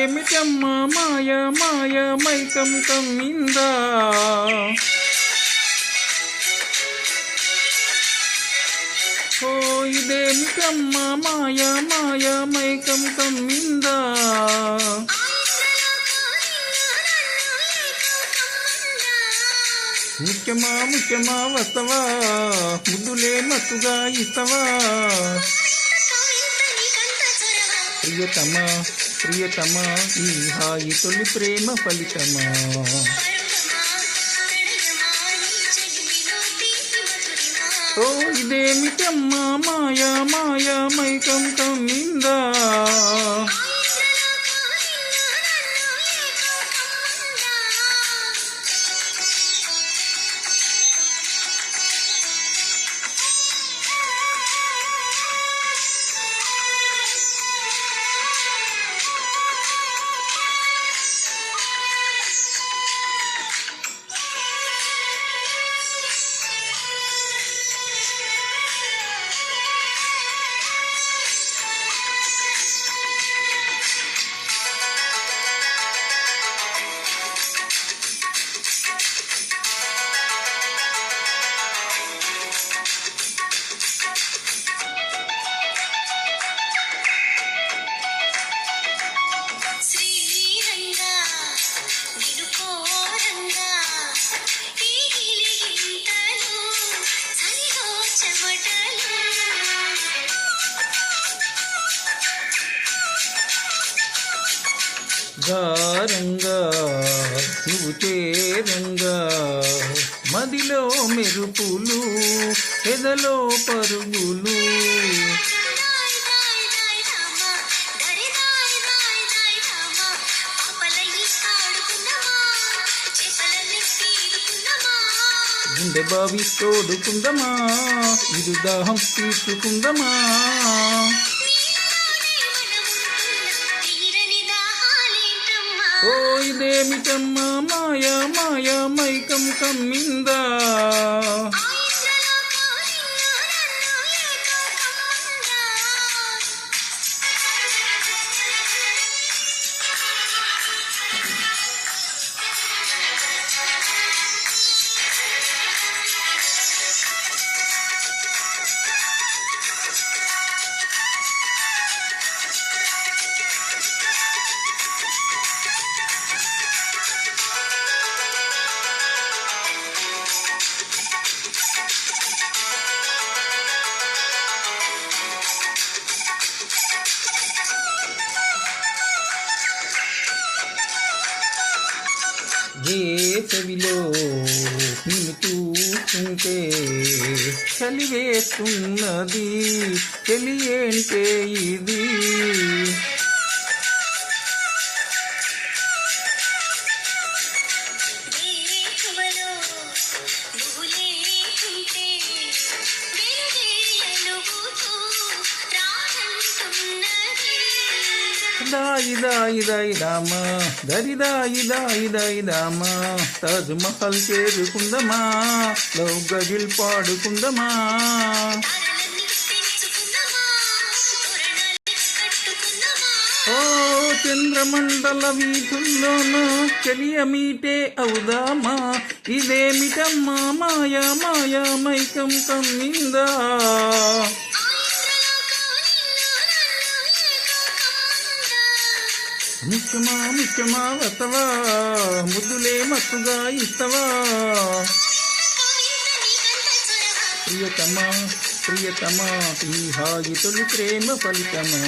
ఇదేమిటమ్మా మాయ మాయ మైకం కమ్మిందా. ఓ ఇదేమిటమ్మా మాయ మాయ మైకం కమ్మిందా. ముఖ్యమా ముఖ్యమా వస్తవా ముద్దులే మత్తుగా ఇస్తవా. ప్రియతమా ప్రియతమా ఈ హాయి తొలి ప్రేమ ఫలితమా. ఓ ఇదేమిటమ్మా మాయ మాయ మైకం కమ్మిందా. గారంగా నువ్వు చేరంగా మదిలో మెరుపులు ఎదలో పరుగులు. గుండె బావి తోడుకుందమా ఇది దాహం తీర్చుకుందమా. ఓ ఇదేమిటమ్మా మాయ మాయ మైకం కమ్మిందా. వేసవిలో నిన్ను చూస్తుంటే చలివేస్తున్నది తెలియంటే ఇది. దాయి దాయి దాయి రామా దరి దాయి దాయి దాయి రామా తాజ్ మహల్ చేరుకుందమా లవ్ గజిల్ పాడుకుందమా. ఓ చంద్రమండల వీధుల్లోనూ చెలియమీటే అవుదామా. ఇదేమిటమ్మా మాయ మాయ మైకం కమ్మిందా. ముఖ్యమా ముఖ్యమా వస్తవా ముద్దులే మత్తుగా ఇస్తవా. ప్రియతమా ప్రియతమా ఈ హాయి తొలి ప్రేమ ఫలితమా.